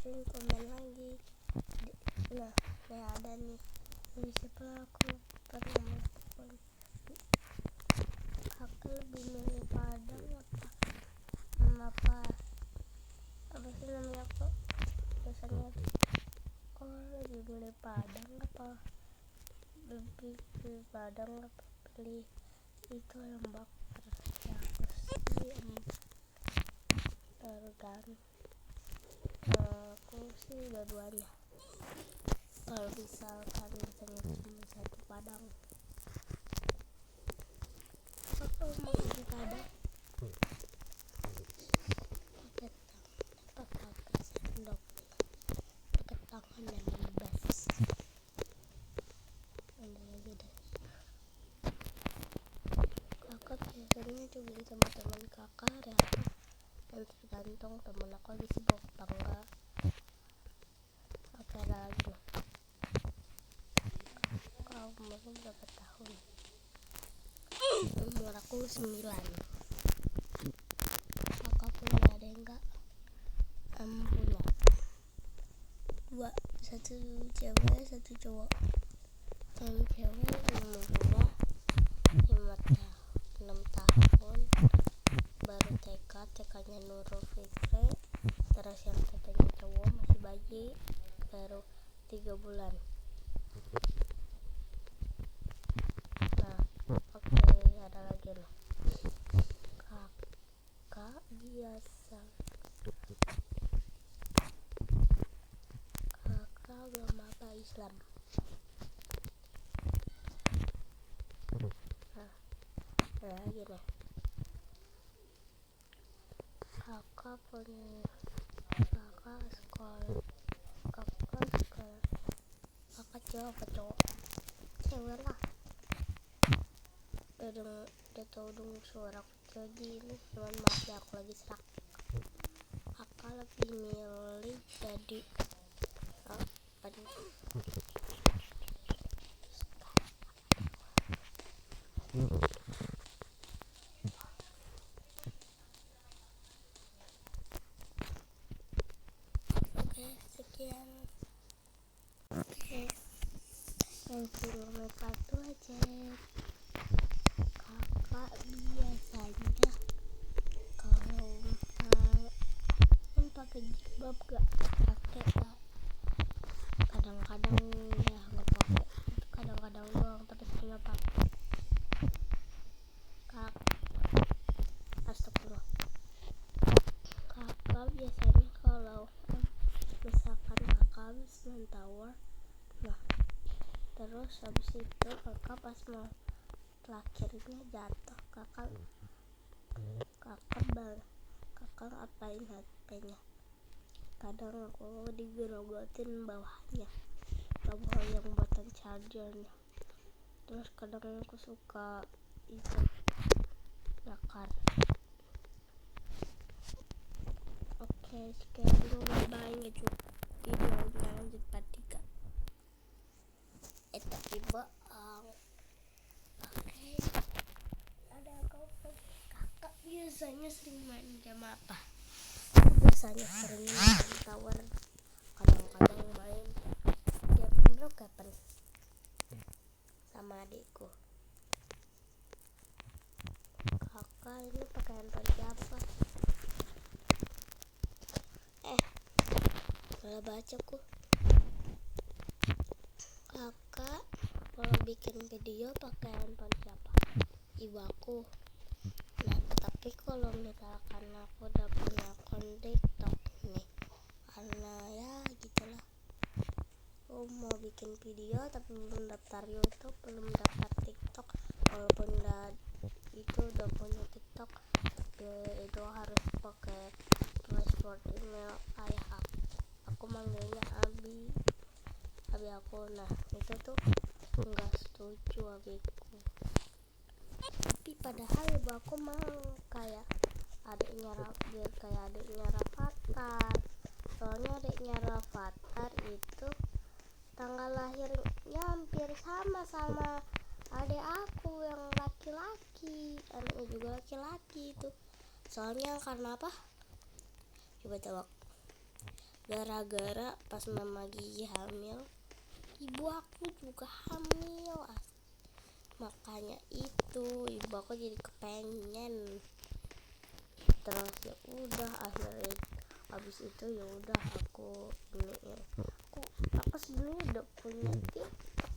sering komen lagi. Nah ada nih, siapa aku pernah melakukan. Aku lebih milih Padang apa sih namanya, aku biasanya lebih milih Padang apa pilih itu ayam bakar. Ya aku sih dua-duanya. Kalau misalkan misalnya cuma satu Padang, aku mau di Padang pakai sendok, pakai tangan yang bebas. Ada lagi deh, kakak biasanya juga di teman-teman kakak ya, dan tergantung temen aku lagi sibuk apa enggak. Apa lagi, kau umurmu berapa tahun? Umur aku 9. Kakak punya ada enggak? Punya 2, satu cewek satu cowok. Yang cewek umurnya 6 tahun, baru TK-nya Nurul Fitri. Terus yang satunya cowok masih bayi, baru 3 bulan. Nah oke, ada lagi loh, kakak agama apa? Islam. Nah ada lagi nih, kakak sekolah kakak cewek apa cowok? Cewek lah. Udah tau dong suara aku kayak gini, cuman maaf ya aku lagi serak. Kakak lebih milih jadi Oke, sekian. Yang kilometer itu aja. Kakak biasanya kalau kan pakai jilbab gak? Pakai gak? Kadang-kadang ya nggak pakai, itu kadang-kadang doang, tapi sering pakai. Astagfirullah. Kakak biasanya kalau misalkan kakak habis main tower, nah terus habis itu kakak pas mau terakhirnya jatuh, kakak ngapain HP-nya? Kadang aku digerogotin bawah yang buatan chargernya. Terus kadang aku suka itu bakar. Oke, sekian dulu, bye-bye. Videonya lanjut part 3. Tapi bohong. Oke, ada kakak biasanya sering main jam apa? Biasanya sering main tower, kadang-kadang main game Brookhaven sama adikku. Kakak ini pakai handphone siapa? Malah bacaku. Kakak kalau bikin video pakai handphone siapa? Ibuku. Nah tapi kalau misalkan aku udah punya akun TikTok nih, karena ya gitulah, aku mau bikin video tapi belum daftar YouTube, belum daftar TikTok. Walaupun udah punya TikTok, tapi itu harus pakai password email ayah aku manggilnya Abi aku. Nah itu tuh nggak setuju abiku, tapi padahal ibu aku mau kayak adiknya Rafathar. Soalnya adiknya Rafathar itu tanggal lahirnya hampir sama adik aku yang laki-laki, anaknya juga laki-laki itu. Soalnya karena apa? Coba tebak. gara-gara pas mama Gigi hamil, ibu aku juga hamil. Makanya itu ibu aku jadi kepengen. Terus ya udah akhirnya habis itu ya udah aku beliin. Aku sebenarnya udah punya TikTok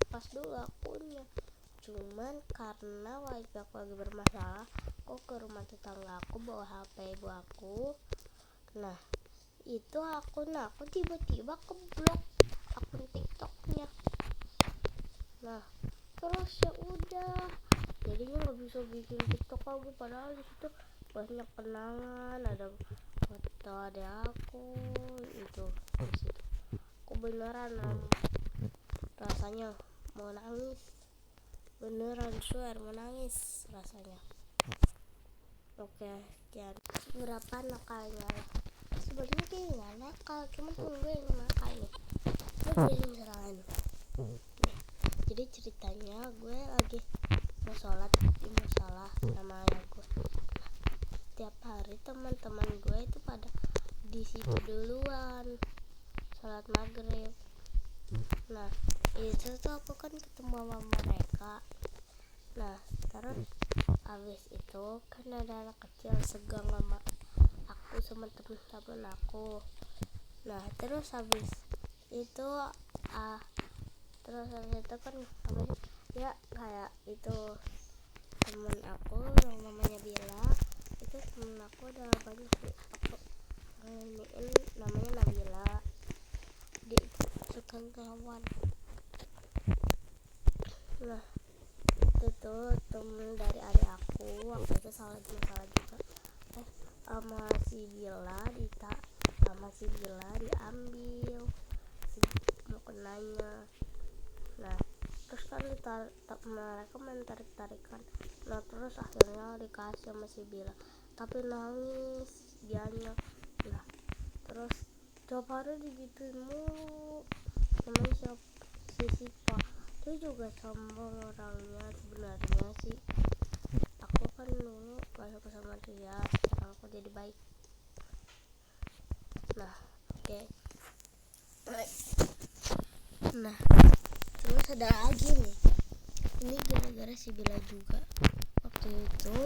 pas dulu akunya, cuman karena wifi aku lagi bermasalah, aku ke rumah tetangga aku bawa HP ibu aku. Nah itu aku tiba-tiba keblok akun TikToknya. Nah terus ya udah jadinya nggak bisa bikin TikTok lagi, padahal di situ banyak kenangan, ada foto adek aku itu di situ. Aku beneran rasanya mau nangis, beneran swear mau nangis rasanya. Oke, sekian. Berapa nakalnya lah? Sebenarnya kayak nggak nakal, cuman temen gue yang nakal nih. Gue beli misalkan. Jadi ceritanya gue lagi mau sholat di musola sama ayah gue. Tiap hari teman-teman gue itu pada di situ duluan sholat maghrib. Nah itu tuh aku kan ketemu sama mereka. Nah terus abis itu kan ada anak kecil segang sama aku sama temen-temen aku. Nah terus habis itu terus habis itu kan apa sih ya, kayak itu temen aku yang namanya Bila, itu temen aku udah banyak sih aku iniin, namanya Nabila, dia suka ngelawan. Nah itu tuh temen dari adik aku waktu itu salah juga sama si Bila sama si Bila diambil si mukenanya. Nah terus kan mereka main tarik-tarikan. Nah terus akhirnya dikasih sama si Bila, tapi nangis dianya. Nah terus tiap hari digituin mulu. Namanya si Sipa, dia juga sombong orangnya sebenarnya sih. Aku kan dulu gak suka sama dia, sekarang aku jadi baik. Nah oke. Nah terus ada lagi nih, ini gara-gara si Bila juga. Waktu itu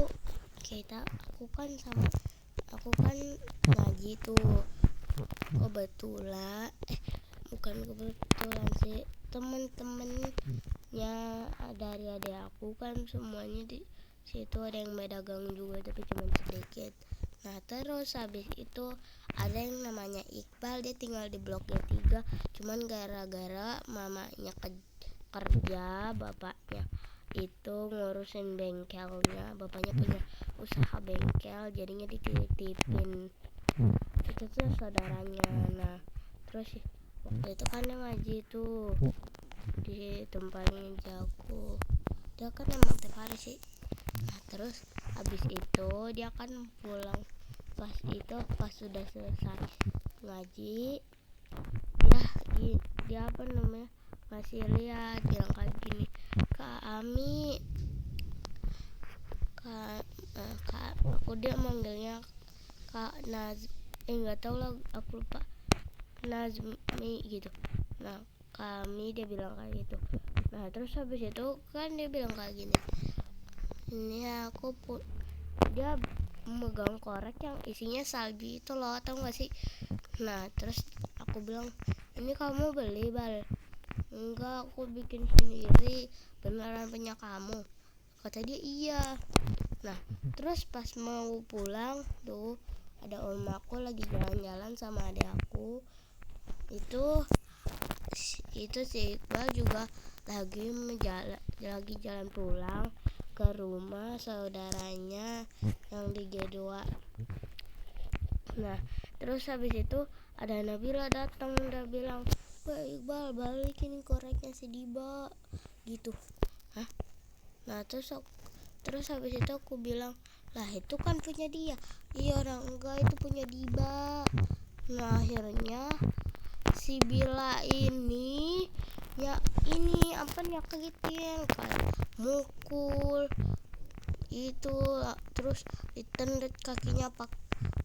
aku kan ngaji tuh, bukan kebetulan sih, temen-temennya dari adik aku kan semuanya di situ ada yang berdagang juga tapi cuma sedikit. Nah terus habis itu ada yang namanya Iqbal, dia tinggal di blok G3, cuman gara-gara mamanya kerja, bapaknya itu ngurusin bengkelnya, bapaknya punya usaha bengkel, jadinya dititipin itu tuh saudaranya. Nah terus waktu itu kan yang ngaji tuh di tempatnya jago, dia kan emang tiap hari sih. Nah terus abis itu dia kan pulang, pas sudah selesai ngaji, dia apa namanya ngasih lihat, bilang kayak gini, Kak Ami, aku dia manggilnya Kak nggak tahu lah, aku lupa, Nazmi gitu. Nah kami dia bilang kayak gitu. Nah terus habis itu kan dia bilang kayak gini, ini dia megang korek yang isinya salju itu loh, tau gak sih? Nah terus aku bilang, ini kamu beli Bal? Enggak, aku bikin sendiri, beneran punya kamu? Kata dia iya. Nah terus pas mau pulang tuh ada om aku lagi jalan-jalan sama adik aku. Itu si Iqbal juga lagi jalan pulang ke rumah saudaranya yang di G2. Nah terus habis itu ada Nabila datang, udah bilang, Wah Iqbal balikin koreknya si Diba gitu. Hah? Nah terus habis itu aku bilang, lah itu kan punya dia. Iya orang enggak, itu punya Diba. Nah akhirnya si Bila ini nyakitin, kayak mukul itu, terus ditendet kakinya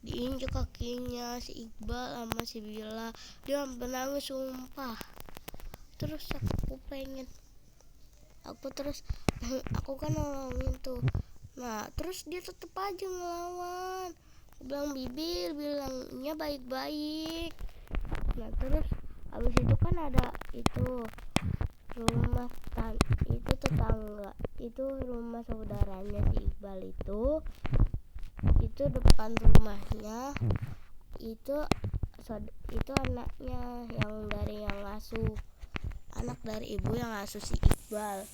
diinjek kakinya si Iqbal sama si Bila. Dia sampai nangis sumpah. Terus aku kan nolongin tuh. Nah terus dia tetep aja ngelawan. Aku bilang bilangnya baik-baik. Nah terus habis itu kan ada itu rumah itu tetangga, itu rumah saudaranya si Iqbal itu depan rumahnya itu anaknya yang ngasuh, anak dari ibu yang ngasuh si Iqbal.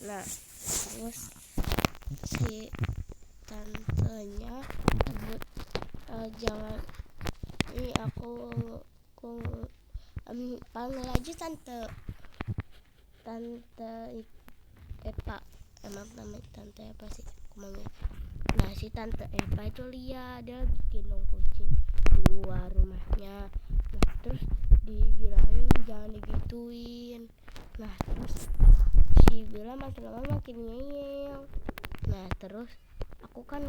Nah terus si tantenya jangan ini aku panggil aja tante Epa, emang namanya tante Epa sih aku manggil. Nah si tante Epa itu lihat dia lagi gendong kucing di luar rumahnya. Nah terus dibilangin jangan digituin. Nah terus si Bella makin lama makin ngeyel. Nah terus aku kan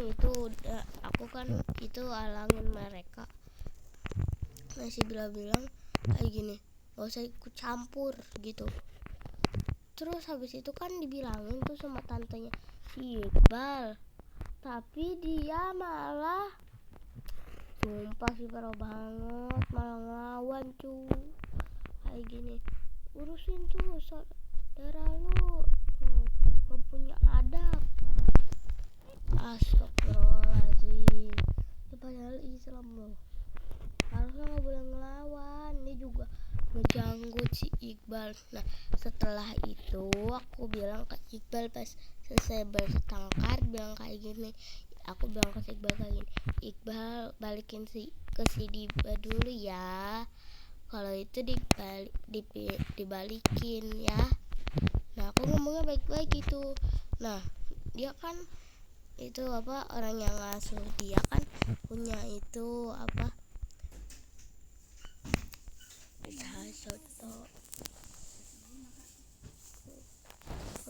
itu alangin mereka. Nah si Bella bilang kayak gini, gak usah ikut campur gitu. Terus habis itu kan dibilangin tuh sama tantenya si Iqbal, tapi dia malah sumpah sih parah banget, malah ngelawan cuy. Kayak gini, urusin tuh saudara lu, gak punya adab. Astagfirullahaladzim, itu padahal Islam loh, harusnya gak boleh ngelawan. Dia juga ngejanggut si Iqbal. Nah setelah itu aku bilang ke Iqbal pas selesai bertengkar, bilang kayak gini, aku bilang ke si Iqbal kayak gini, Iqbal balikin ke si Diba dulu ya, kalau itu dibalikin ya. Nah aku ngomongnya baik-baik gitu. Nah dia kan itu orang yang ngasuh dia kan punya itu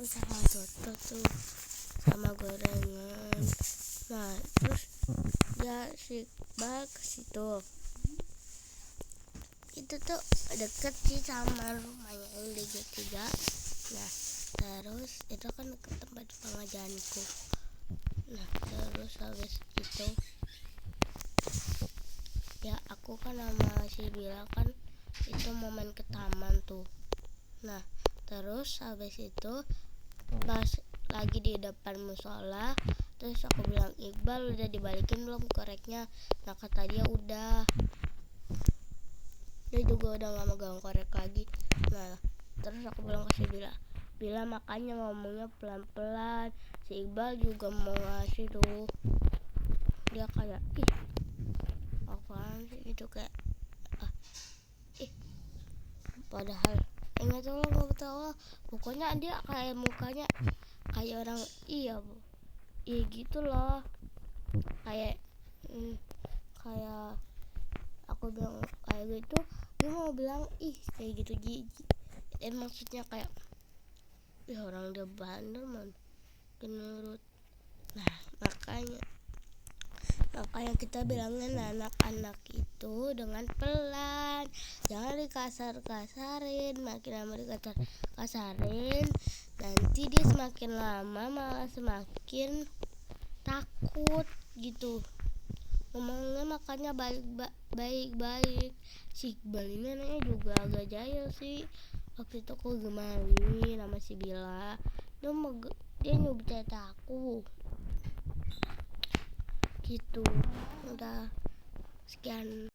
usaha soto tuh sama gorengan. Nah terus dia si Iqbal ke situ, itu tuh deket sih sama rumahnya yang di G3. Nah terus itu kan deket tempat pengajianku. Nah terus habis itu ya aku kan sama si Bila kan itu mau main ke taman tuh. Nah terus habis itu pas lagi di depan musola, terus aku bilang, Iqbal udah dibalikin belum koreknya? Nah kata dia udah, dia juga udah gak megang korek lagi. Nah terus aku bilang ke si Bila makanya ngomongnya pelan-pelan. Si Iqbal juga mau ngasih tuh, dia kayak apaan sih gitu, kayak padahal nggak tahu lah, nggak tahu lah, pokoknya dia kayak mukanya kayak orang iya gitu loh, kayak kayak aku bilang kayak gitu, dia mau bilang kayak gitu jijik, maksudnya kayak orang dia bandel menurut. Nah makanya kita bilangin anak-anak itu dengan pelan, jangan dikasar-kasarin. Makin lama dikasar-kasarin, nanti dia semakin lama malah semakin takut gitu. Ngomongnya makanya baik-baik. Si Iqbal ini anaknya juga agak jahil sih. Waktu itu aku gemarin sama si Bila, dia nyubit aku gitu. Udah sekian.